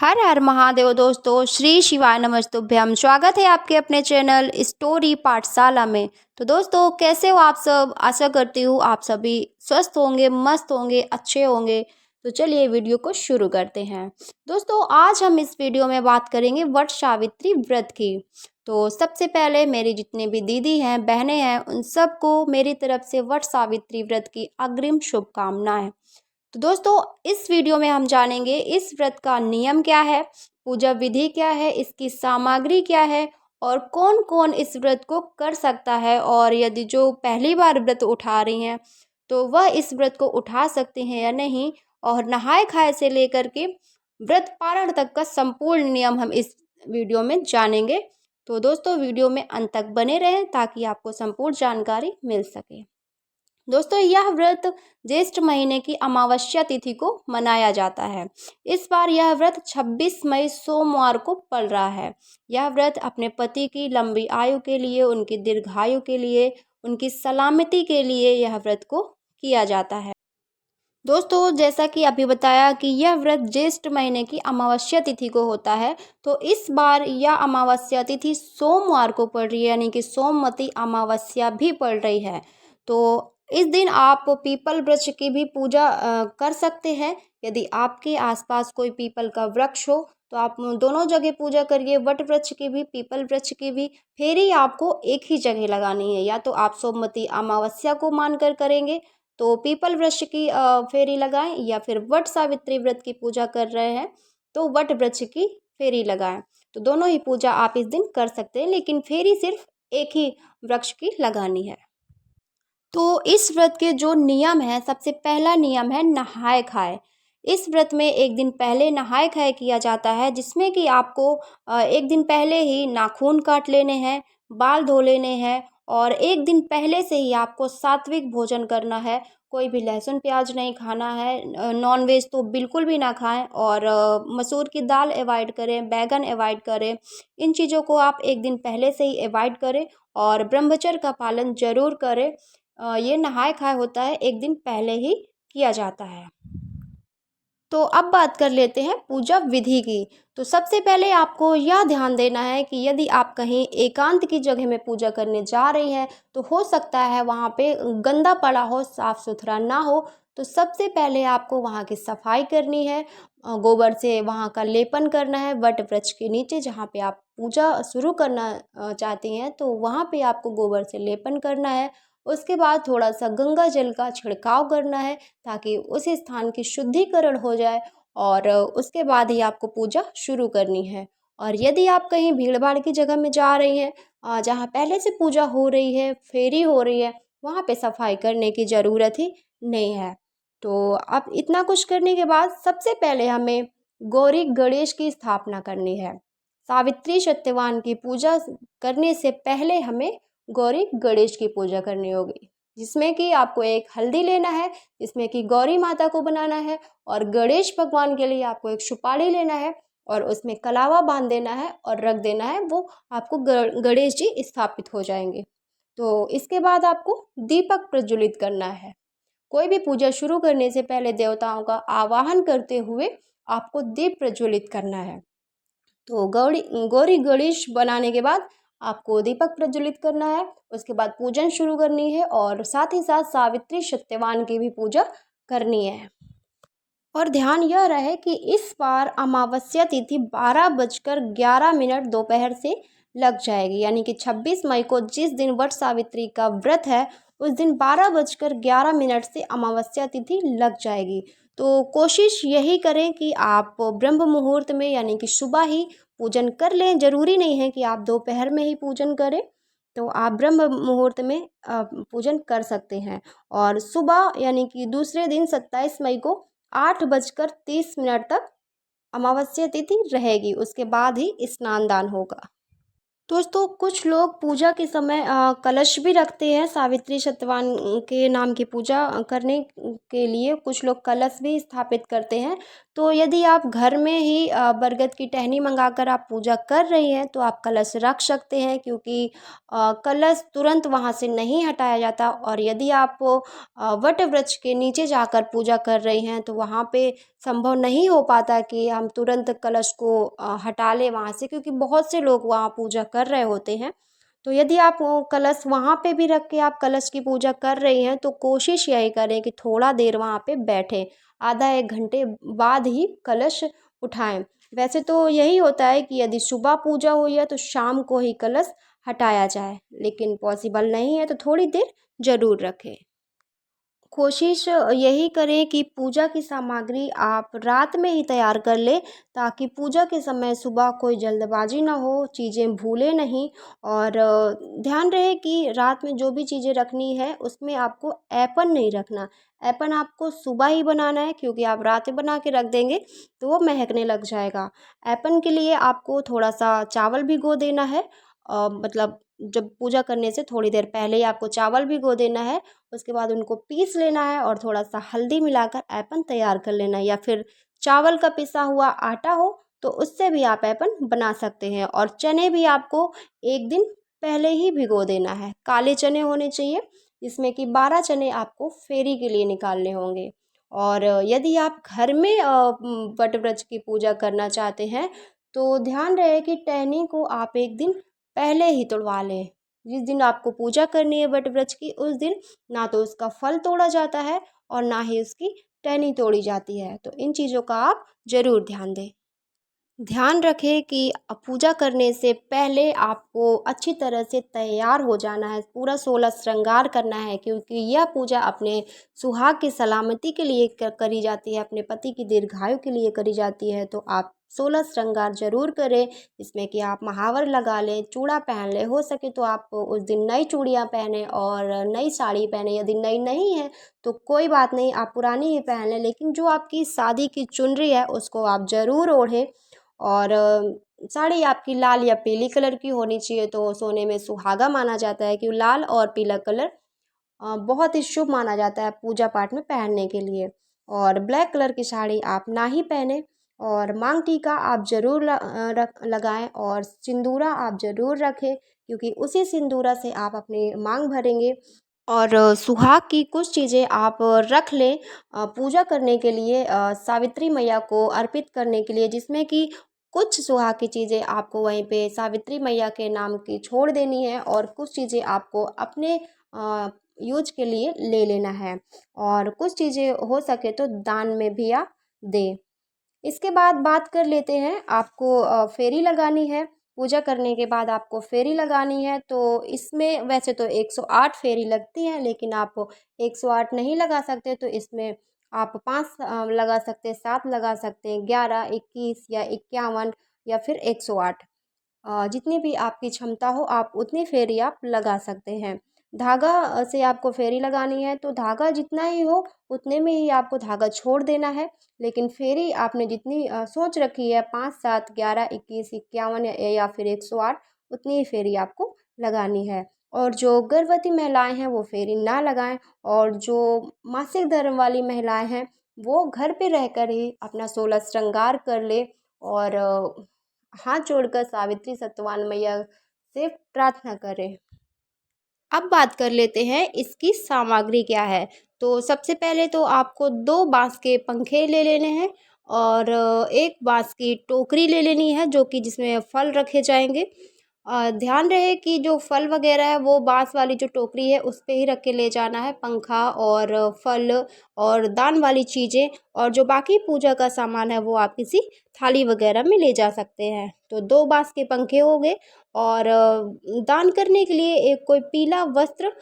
हर हर महादेव दोस्तों, श्री शिवाय नमस्तुभ्यम। स्वागत है आपके अपने चैनल स्टोरी पाठशाला में। तो दोस्तों, कैसे हो आप सब? आशा करती हूँ आप सभी स्वस्थ होंगे, मस्त होंगे, अच्छे होंगे। तो चलिए वीडियो को शुरू करते हैं। दोस्तों, आज हम इस वीडियो में बात करेंगे वट सावित्री व्रत की। तो सबसे पहले मेरी जितनी भी दीदी हैं, बहनें हैं, उन सबको मेरी तरफ से वट सावित्री व्रत की अग्रिम शुभकामनाएं। तो दोस्तों, इस वीडियो में हम जानेंगे इस व्रत का नियम क्या है, पूजा विधि क्या है, इसकी सामग्री क्या है और कौन कौन इस व्रत को कर सकता है। और यदि जो पहली बार व्रत उठा रही हैं तो वह इस व्रत को उठा सकते हैं या नहीं। और नहाए खाए से लेकर के व्रत पारण तक का संपूर्ण नियम हम इस वीडियो में जानेंगे। तो दोस्तों, वीडियो में अंत तक बने रहें ताकि आपको संपूर्ण जानकारी मिल सके। दोस्तों, यह व्रत ज्येष्ठ महीने की अमावस्या तिथि को मनाया जाता है। इस बार यह व्रत 26 मई सोमवार को पड़ रहा है। यह व्रत अपने पति की लंबी आयु के लिए, उनकी दीर्घायु के लिए, उनकी सलामती के लिए यह व्रत को किया जाता है। दोस्तों, जैसा कि अभी बताया कि यह व्रत ज्येष्ठ महीने की अमावस्या तिथि को होता है, तो इस बार यह अमावस्या तिथि सोमवार को पड़ रही है, यानी कि सोमवती अमावस्या भी पड़ रही है। तो इस दिन आप पीपल वृक्ष की भी पूजा कर सकते हैं। यदि आपके आसपास कोई पीपल का वृक्ष हो तो आप दोनों जगह पूजा करिए, वट वृक्ष की भी, पीपल वृक्ष की भी। फेरी आपको एक ही जगह लगानी है, या तो आप सोमवती अमावस्या को मानकर करेंगे तो पीपल वृक्ष की फेरी लगाएं, या फिर वट सावित्री व्रत की पूजा कर रहे हैं तो वट वृक्ष की फेरी लगाएं। तो दोनों ही पूजा आप इस दिन कर सकते हैं, लेकिन फेरी सिर्फ एक ही वृक्ष की लगानी है। तो इस व्रत के जो नियम है, सबसे पहला नियम है नहाए खाए। इस व्रत में एक दिन पहले नहाए खाए किया जाता है, जिसमें कि आपको एक दिन पहले ही नाखून काट लेने हैं, बाल धो लेने हैं और एक दिन पहले से ही आपको सात्विक भोजन करना है। कोई भी लहसुन प्याज नहीं खाना है, नॉन वेज तो बिल्कुल भी ना खाएं और मसूर की दाल अवॉइड करें, बैगन अवॉइड करें। इन चीज़ों को आप एक दिन पहले से ही अवॉइड करें और ब्रह्मचर्य का पालन जरूर करें। ये नहाए खाए होता है, एक दिन पहले ही किया जाता है। तो अब बात कर लेते हैं पूजा विधि की। तो सबसे पहले आपको यह ध्यान देना है कि यदि आप कहीं एकांत की जगह में पूजा करने जा रही हैं तो हो सकता है वहाँ पे गंदा पड़ा हो, साफ सुथरा ना हो। तो सबसे पहले आपको वहाँ की सफाई करनी है, गोबर से वहाँ का लेपन करना है। वट वृक्ष के नीचे जहाँ पे आप पूजा शुरू करना चाहती हैं तो वहाँ पे आपको गोबर से लेपन करना है। उसके बाद थोड़ा सा गंगा जल का छिड़काव करना है ताकि उस स्थान की शुद्धिकरण हो जाए और उसके बाद ही आपको पूजा शुरू करनी है। और यदि आप कहीं भीड़ भाड़ की जगह में जा रही हैं, जहाँ पहले से पूजा हो रही है, फेरी हो रही है, वहाँ पे सफाई करने की ज़रूरत ही नहीं है। तो अब इतना कुछ करने के बाद सबसे पहले हमें गौरी गणेश की स्थापना करनी है। सावित्री सत्यवान की पूजा करने से पहले हमें गौरी गणेश की पूजा करनी होगी, जिसमें कि आपको एक हल्दी लेना है, जिसमें कि गौरी माता को बनाना है, और गणेश भगवान के लिए आपको एक सुपारी लेना है और उसमें कलावा बांध देना है और रख देना है। वो आपको गणेश जी स्थापित हो जाएंगे। तो इसके बाद आपको दीपक प्रज्वलित करना है। कोई भी पूजा शुरू करने से पहले देवताओं का आवाहन करते हुए आपको दीप प्रज्वलित करना है। तो गौरी गणेश बनाने के बाद आपको दीपक प्रज्वलित करना है, उसके बाद पूजन शुरू करनी है और साथ ही साथ सावित्री सत्यवान की भी पूजा करनी है। और ध्यान यह रहे कि इस बार अमावस्या तिथि 12:11 दोपहर से लग जाएगी, यानी कि 26 मई को जिस दिन वट सावित्री का व्रत है उस दिन 12:11 से अमावस्या तिथि लग जाएगी। तो कोशिश यही करें कि आप ब्रह्म मुहूर्त में, यानी कि सुबह ही पूजन कर लें। ज़रूरी नहीं है कि आप दोपहर में ही पूजन करें, तो आप ब्रह्म मुहूर्त में पूजन कर सकते हैं। और सुबह यानी कि दूसरे दिन 27 मई को 8:30 तक अमावस्या तिथि रहेगी, उसके बाद ही स्नान दान होगा। दोस्तों, कुछ लोग पूजा के समय कलश भी रखते हैं। सावित्री सत्यवान के नाम की पूजा करने के लिए कुछ लोग कलश भी स्थापित करते हैं। तो यदि आप घर में ही बरगद की टहनी मंगाकर आप पूजा कर रही हैं तो आप कलश रख सकते हैं, क्योंकि कलश तुरंत वहाँ से नहीं हटाया जाता। और यदि आप वट वृक्ष के नीचे जाकर पूजा कर रही हैं तो वहाँ पे संभव नहीं हो पाता कि हम तुरंत कलश को हटा लें वहाँ से, क्योंकि बहुत से लोग वहाँ पूजा कर रहे होते हैं। तो यदि आप वो कलश वहाँ पे भी रख के आप कलश की पूजा कर रही हैं तो कोशिश यही करें कि थोड़ा देर वहाँ पे बैठें, आधा एक घंटे बाद ही कलश उठाएं। वैसे तो यही होता है कि यदि सुबह पूजा हुई है तो शाम को ही कलश हटाया जाए, लेकिन पॉसिबल नहीं है तो थोड़ी देर ज़रूर रखें। कोशिश यही करें कि पूजा की सामग्री आप रात में ही तैयार कर लें, ताकि पूजा के समय सुबह कोई जल्दबाजी ना हो, चीज़ें भूलें नहीं। और ध्यान रहे कि रात में जो भी चीज़ें रखनी है उसमें आपको ऐपन नहीं रखना। ऐपन आपको सुबह ही बनाना है, क्योंकि आप रात में बना के रख देंगे तो वो महकने लग जाएगा। ऐपन के लिए आपको थोड़ा सा चावल भिगो देना है, मतलब जब पूजा करने से थोड़ी देर पहले ही आपको चावल भिगो देना है। उसके बाद उनको पीस लेना है और थोड़ा सा हल्दी मिलाकर ऐपन तैयार कर लेना है, या फिर चावल का पिसा हुआ आटा हो तो उससे भी आप ऐपन बना सकते हैं। और चने भी आपको एक दिन पहले ही भिगो देना है, काले चने होने चाहिए, जिसमें कि 12 चने आपको फेरी के लिए निकालने होंगे। और यदि आप घर में वट वृक्ष की पूजा करना चाहते हैं तो ध्यान रहे कि टहनी को आप एक दिन पहले ही तुड़वा लें। जिस दिन आपको पूजा करनी है वट वृक्ष की, उस दिन ना तो उसका फल तोड़ा जाता है और ना ही उसकी टहनी तोड़ी जाती है। तो इन चीज़ों का आप ज़रूर ध्यान दें। ध्यान रखें कि पूजा करने से पहले आपको अच्छी तरह से तैयार हो जाना है, पूरा 16 श्रृंगार करना है, क्योंकि यह पूजा अपने सुहाग की सलामती के लिए करी जाती है, अपने पति की दीर्घायु के लिए करी जाती है। तो आप 16 श्रृंगार जरूर करें, इसमें कि आप महावर लगा लें, चूड़ा पहन लें, हो सके तो आप उस दिन नई चूड़ियाँ पहने और नई साड़ी पहने। यदि नई नहीं है तो कोई बात नहीं, आप पुरानी ही पहन लें, लेकिन जो आपकी शादी की चुनरी है उसको आप ज़रूर ओढ़ें। और साड़ी आपकी लाल या पीली कलर की होनी चाहिए, तो सोने में सुहागा माना जाता है, कि लाल और पीला कलर बहुत ही शुभ माना जाता है पूजा पाठ में पहनने के लिए। और ब्लैक कलर की साड़ी आप ना ही पहने। और मांग टीका आप ज़रूर लगाएं, और सिंदूरा आप ज़रूर रखें, क्योंकि उसी सिंदूरा से आप अपनी मांग भरेंगे। और सुहाग की कुछ चीज़ें आप रख लें पूजा करने के लिए, सावित्री मैया को अर्पित करने के लिए, जिसमें कि कुछ सुहाग की चीज़ें आपको वहीं पे सावित्री मैया के नाम की छोड़ देनी है, और कुछ चीज़ें आपको अपने यूज के लिए ले लेना है, और कुछ चीज़ें हो सके तो दान में भी आप दें। इसके बाद बात कर लेते हैं, आपको फेरी लगानी है। पूजा करने के बाद आपको फेरी लगानी है, तो इसमें वैसे तो 108 फेरी लगती हैं, लेकिन आप 108 नहीं लगा सकते तो इसमें आप 5 लगा सकते हैं, 7 लगा सकते हैं, 11, 21 या 51 या फिर 108। जितनी भी आपकी क्षमता हो आप उतनी फेरी आप लगा सकते हैं। धागा से आपको फेरी लगानी है तो धागा जितना ही हो उतने में ही आपको धागा छोड़ देना है। लेकिन फेरी आपने जितनी सोच रखी है 5, 7, 11, 21, 51 या फिर 108, उतनी ही फेरी आपको लगानी है। और जो गर्भवती महिलाएं हैं वो फेरी ना लगाएं, और जो मासिक धर्म वाली महिलाएं हैं वो घर पे रहकर ही अपना 16 श्रृंगार कर ले, और हाथ जोड़कर सावित्री सत्यवान मैया से प्रार्थना करें। अब बात कर लेते हैं इसकी सामग्री क्या है। तो सबसे पहले तो आपको 2 बाँस के पंखे ले लेने हैं, और 1 बाँस की टोकरी ले लेनी है, जो कि जिसमें फल रखे जाएंगे। ध्यान रहे कि जो फल वगैरह है वो बाँस वाली जो टोकरी है उस पे ही रख के ले जाना है, पंखा और फल और दान वाली चीज़ें, और जो बाकी पूजा का सामान है वो आप किसी थाली वगैरह में ले जा सकते हैं। तो 2 बाँस के पंखे हो गए। और दान करने के लिए एक कोई पीला वस्त्र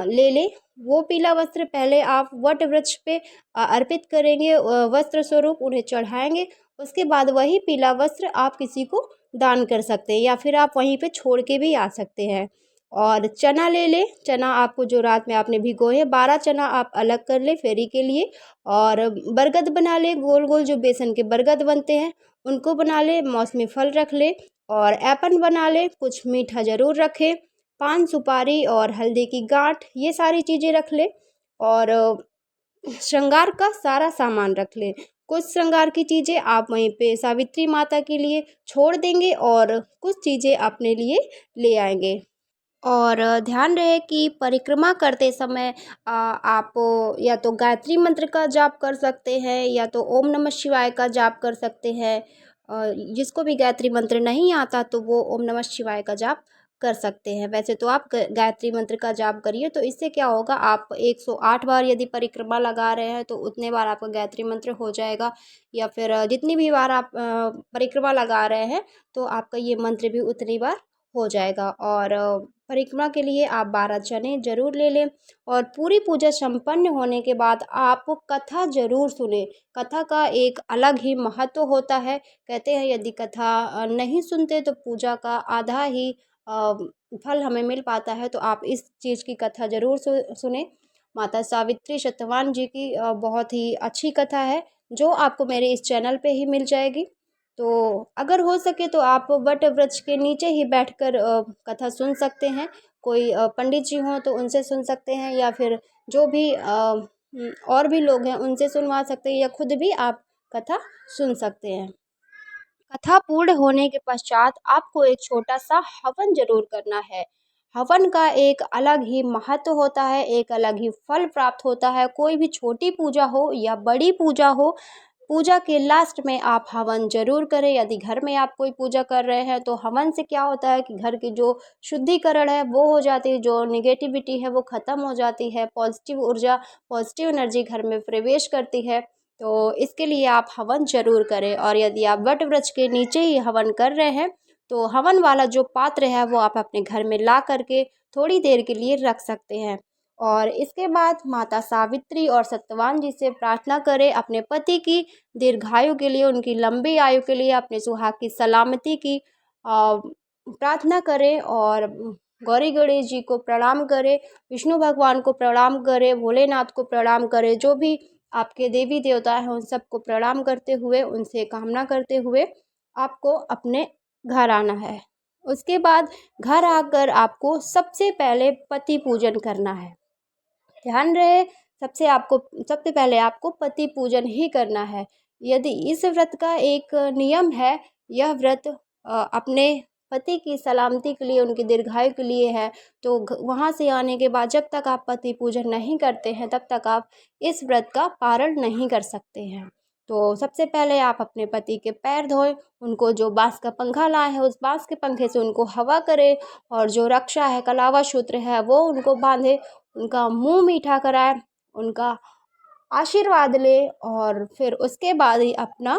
ले लें। वो पीला वस्त्र पहले आप वट वृक्ष पे अर्पित करेंगे, वस्त्र स्वरूप उन्हें चढ़ाएंगे। उसके बाद वही पीला वस्त्र आप किसी को दान कर सकते हैं, या फिर आप वहीं पे छोड़ के भी आ सकते हैं। और चना ले लें, चना आपको जो रात में आपने भिगोए हैं 12 चना आप अलग कर लें फेरी के लिए। और बरगद बना लें, गोल गोल जो बेसन के बरगद बनते हैं उनको बना लें, मौसमी फल रख लें, और ऐपन बना लें, कुछ मीठा ज़रूर रखें, पान सुपारी और हल्दी की गांठ, ये सारी चीज़ें रख लें। और श्रृंगार का सारा सामान रख लें। कुछ श्रृंगार की चीज़ें आप वहीं पे सावित्री माता के लिए छोड़ देंगे और कुछ चीज़ें अपने लिए ले आएंगे। और ध्यान रहे कि परिक्रमा करते समय आप या तो गायत्री मंत्र का जाप कर सकते हैं या तो ओम नमः शिवाय का जाप कर सकते हैं। जिसको भी गायत्री मंत्र नहीं आता तो वो ओम नमः शिवाय का जाप कर सकते हैं। वैसे तो आप गायत्री मंत्र का जाप करिए, तो इससे क्या होगा, आप 108 बार यदि परिक्रमा लगा रहे हैं तो उतने बार आपका गायत्री मंत्र हो जाएगा, या फिर जितनी भी बार आप परिक्रमा लगा रहे हैं तो आपका ये मंत्र भी उतनी बार हो जाएगा। और परिक्रमा के लिए आप 12 चने ज़रूर ले लें। और पूरी पूजा संपन्न होने के बाद आप कथा ज़रूर सुनें। कथा का एक अलग ही महत्व होता है। कहते हैं यदि कथा नहीं सुनते तो पूजा का आधा ही अ, फल हमें मिल पाता है। तो आप इस चीज़ की कथा ज़रूर सुनें। माता सावित्री सत्यवान जी की बहुत ही अच्छी कथा है, जो आपको मेरे इस चैनल पे ही मिल जाएगी। तो अगर हो सके तो आप वट वृक्ष के नीचे ही बैठकर कथा सुन सकते हैं। कोई पंडित जी हों तो उनसे सुन सकते हैं, या फिर जो भी और भी लोग हैं उनसे सुनवा सकते हैं, या खुद भी आप कथा सुन सकते हैं। कथा पूर्ण होने के पश्चात आपको एक छोटा सा हवन जरूर करना है। हवन का एक अलग ही महत्व होता है, एक अलग ही फल प्राप्त होता है। कोई भी छोटी पूजा हो या बड़ी पूजा हो, पूजा के लास्ट में आप हवन जरूर करें। यदि घर में आप कोई पूजा कर रहे हैं तो हवन से क्या होता है कि घर की जो शुद्धिकरण है वो हो जाती है, जो निगेटिविटी है वो ख़त्म हो जाती है, पॉजिटिव ऊर्जा, पॉजिटिव एनर्जी घर में प्रवेश करती है। तो इसके लिए आप हवन जरूर करें। और यदि आप वट वृक्ष के नीचे ही हवन कर रहे हैं तो हवन वाला जो पात्र है वो आप अपने घर में ला करके थोड़ी देर के लिए रख सकते हैं। और इसके बाद माता सावित्री और सत्यवान जी से प्रार्थना करें अपने पति की दीर्घायु के लिए, उनकी लंबी आयु के लिए, अपने सुहाग की सलामती की प्रार्थना करें। और गौरी गणेश जी को प्रणाम करें, विष्णु भगवान को प्रणाम करें, भोलेनाथ को प्रणाम करें, जो भी आपके देवी देवता हैं उन सबको प्रणाम करते हुए, उनसे कामना करते हुए आपको अपने घर आना है। उसके बाद घर आकर आपको सबसे पहले पति पूजन करना है। ध्यान रहे, सबसे पहले आपको पति पूजन ही करना है। यदि इस व्रत का एक नियम है, यह व्रत अपने पति की सलामती के लिए, उनकी दीर्घायु के लिए है। तो वहाँ से आने के बाद जब तक आप पति पूजन नहीं करते हैं तब तक आप इस व्रत का पारण नहीं कर सकते हैं। तो सबसे पहले आप अपने पति के पैर धोएं, उनको जो बांस का पंखा लाए हैं उस बांस के पंखे से उनको हवा करें, और जो रक्षा है, कलावा सूत्र है, वो उनको बांधे, उनका मुंह मीठा कराए, उनका आशीर्वाद ले, और फिर उसके बाद ही अपना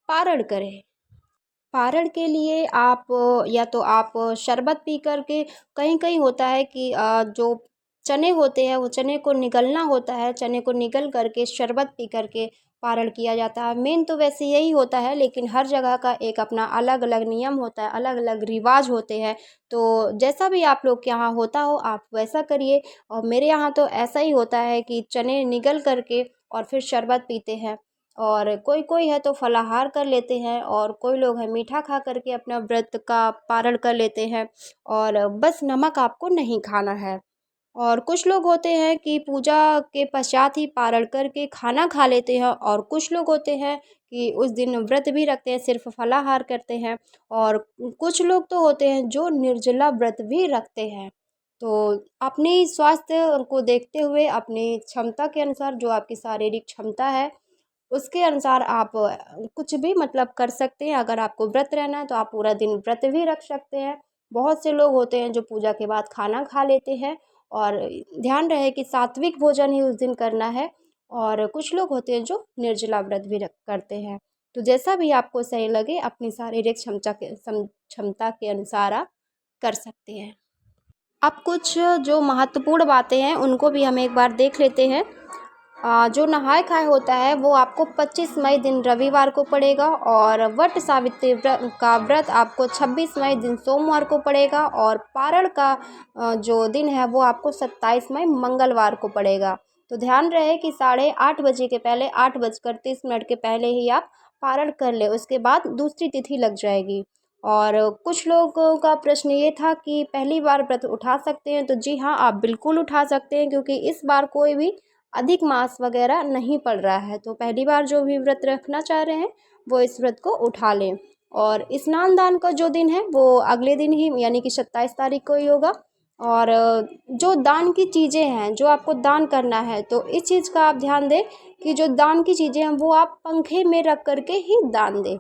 पारण करें। पारण के लिए आप या तो आप शरबत पी करके, कहीं कहीं होता है कि जो चने होते हैं वो चने को निगलना होता है, चने को निगल करके शरबत पी करके पारण किया जाता है। मेन तो वैसे यही होता है, लेकिन हर जगह का एक अपना अलग अलग नियम होता है, अलग अलग रिवाज होते हैं। तो जैसा भी आप लोग के यहाँ होता हो आप वैसा करिए। और मेरे यहाँ तो ऐसा ही होता है कि चने निगल करके और फिर शरबत पीते हैं। और कोई कोई है तो फलाहार कर लेते हैं, और कोई लोग हैं मीठा खा करके अपना व्रत का पारण कर लेते हैं। और बस नमक आपको नहीं खाना है। और कुछ लोग होते हैं कि पूजा के पश्चात ही पारण करके खाना खा लेते हैं, और कुछ लोग होते हैं कि उस दिन व्रत भी रखते हैं, सिर्फ फलाहार करते हैं। और कुछ लोग तो होते हैं जो निर्जला व्रत भी रखते हैं। तो अपनी स्वास्थ्य को देखते हुए, अपनी क्षमता के अनुसार, जो आपकी शारीरिक क्षमता है उसके अनुसार आप कुछ भी मतलब कर सकते हैं। अगर आपको व्रत रहना है तो आप पूरा दिन व्रत भी रख सकते हैं। बहुत से लोग होते हैं जो पूजा के बाद खाना खा लेते हैं, और ध्यान रहे कि सात्विक भोजन ही उस दिन करना है। और कुछ लोग होते हैं जो निर्जला व्रत भी करते हैं। तो जैसा भी आपको सही लगे, अपनी शारीरिक क्षमता के अनुसार आप कर सकते हैं। अब कुछ जो महत्वपूर्ण बातें हैं उनको भी हम एक बार देख लेते हैं। जो नहाय खाए होता है वो आपको 25 मई दिन रविवार को पड़ेगा, और वट सावित्री का व्रत आपको 26 मई दिन सोमवार को पड़ेगा, और पारण का जो दिन है वो आपको 27 मई मंगलवार को पड़ेगा। तो ध्यान रहे कि 8:30 के पहले, 8:30 के पहले ही आप पारण कर ले, उसके बाद दूसरी तिथि लग जाएगी। और कुछ लोगों का प्रश्न ये था कि पहली बार व्रत उठा सकते हैं, तो जी हाँ, आप बिल्कुल उठा सकते हैं, क्योंकि इस बार कोई भी अधिक मास वगैरह नहीं पड़ रहा है, तो पहली बार जो भी व्रत रखना चाह रहे हैं वो इस व्रत को उठा लें। और स्नान दान का जो दिन है वो अगले दिन ही यानी कि 27 तारीख को ही होगा। और जो दान की चीज़ें हैं जो आपको दान करना है, तो इस चीज़ का आप ध्यान दें कि जो दान की चीज़ें हैं वो आप पंखे में रख कर के ही दान दें।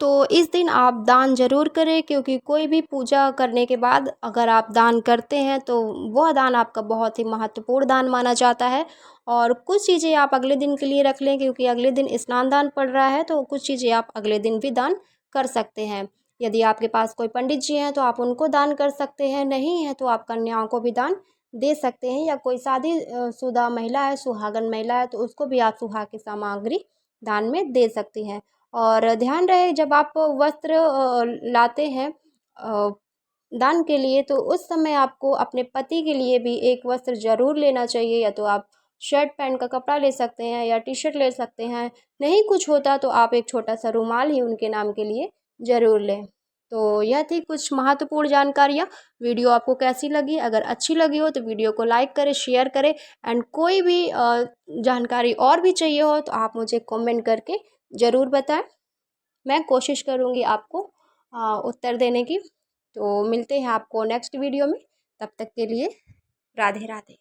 तो इस दिन आप दान ज़रूर करें, क्योंकि कोई भी पूजा करने के बाद अगर आप दान करते हैं तो वह दान आपका बहुत ही महत्वपूर्ण दान माना जाता है। और कुछ चीज़ें आप अगले दिन के लिए रख लें, क्योंकि अगले दिन स्नान दान पड़ रहा है, तो कुछ चीज़ें आप अगले दिन भी दान कर सकते हैं। यदि आपके पास कोई पंडित जी हैं तो आप उनको दान कर सकते हैं, नहीं है तो आप कन्याओं को भी दान दे सकते हैं, या कोई शादी शुदा महिला है, सुहागन महिला है, तो उसको भी आप सुहाग की सामग्री दान में दे सकती हैं। और ध्यान रहे जब आप वस्त्र लाते हैं दान के लिए, तो उस समय आपको अपने पति के लिए भी एक वस्त्र ज़रूर लेना चाहिए। या तो आप शर्ट पैंट का कपड़ा ले सकते हैं या टी शर्ट ले सकते हैं, नहीं कुछ होता तो आप एक छोटा सा रुमाल ही उनके नाम के लिए ज़रूर लें। तो यह थी कुछ महत्वपूर्ण जानकारियाँ। वीडियो आपको कैसी लगी? अगर अच्छी लगी हो तो वीडियो को लाइक करें, शेयर करें। एंड कोई भी जानकारी और भी चाहिए हो तो आप मुझे कमेंट करके ज़रूर बताएं। मैं कोशिश करूँगी आपको उत्तर देने की। तो मिलते हैं आपको नेक्स्ट वीडियो में, तब तक के लिए राधे राधे।